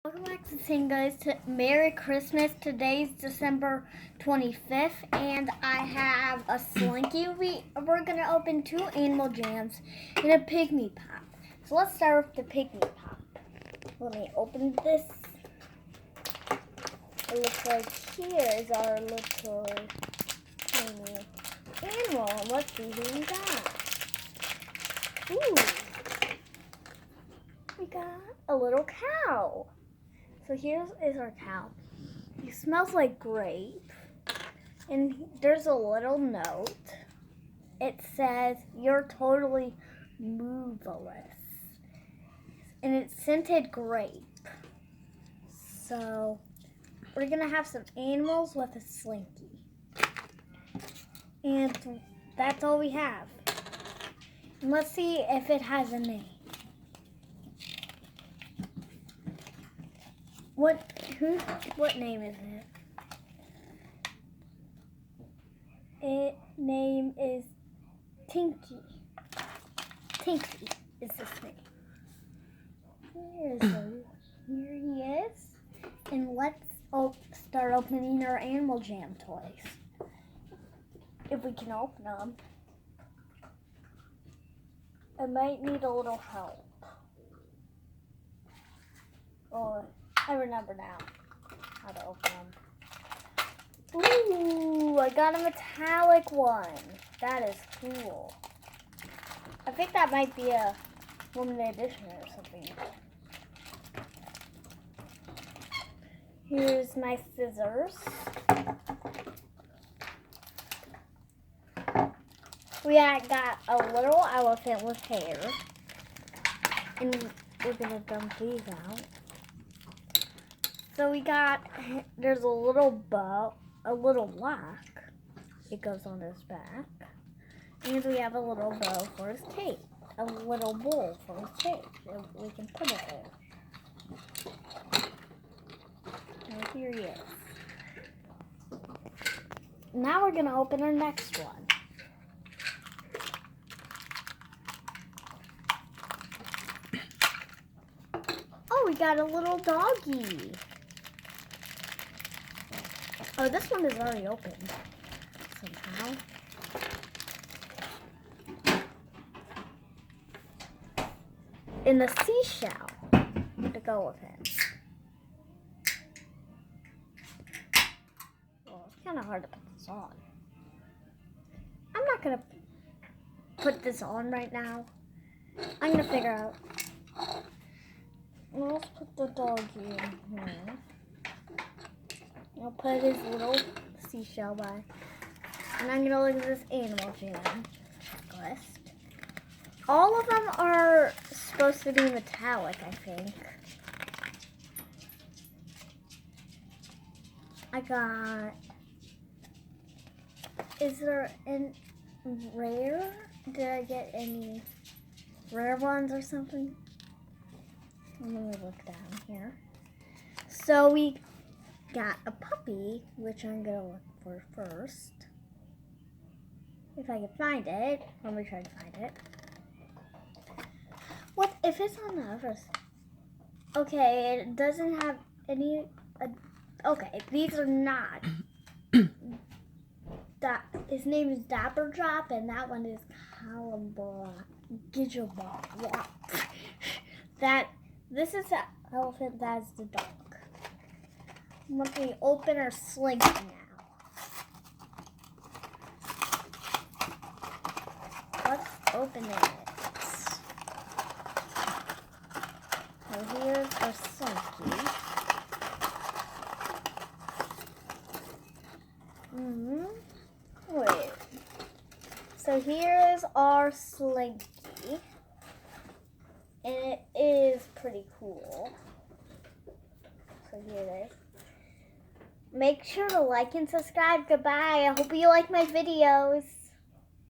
Welcome back to Sing Guys. Merry Christmas. Today's December 25th, and I have a Slinky. We're going to open 2 Animal Jams and a Pygmy Pop. So let's start with the Pygmy Pop. Let me open this. It looks like here is our little tiny animal. Let's see who we got. Ooh. We got a little cow. So here is our cow. He smells like grape. And there's a little note. It says, "You're totally moveless." And it's scented grape. So we're going to have some animals with a Slinky. And that's all we have. And let's see if it has a name. What name is it? Its name is Tinky. Tinky is his name. Here he is. And let's start opening our Animal Jam toys. If we can open them. I might need a little help. Oh, I remember now how to open them. Ooh, I got a metallic one. That is cool. I think that might be a limited edition or something. Here's my scissors. We got a little elephant with hair. And we're going to dump these out. So there's a little bow, a little lock. It goes on his back. And we have a little bow for his cape. A little bowl for his cape. So we can put it there. And here he is. Now we're going to open our next one. Oh, we got a little doggy. Oh, this one is already opened somehow. And the seashell to go with it. Well, it's kind of hard to put this on. I'm not going to put this on right now. I'm going to figure out. Well, let's put the doggy in here. I'll put his little seashell by. And I'm going to look at this Animal Jam checklist. All of them are supposed to be metallic, I think. Is there any rare? Did I get any rare ones or something? Let me look down here. So we got a puppy, which I'm going to look for first. If I can find it. Let me try to find it. What if it's on the other side? Okay, it doesn't have any... okay, these are not. His name is Dapper Drop, and that one is Gijabah. This is the elephant, that's the dog. Let me open our Slinky now. Let's open it. So here's our Slinky. Wait. So here's our Slinky. And it is pretty cool. So here it is. Make sure to like and subscribe. Goodbye. I hope you like my videos.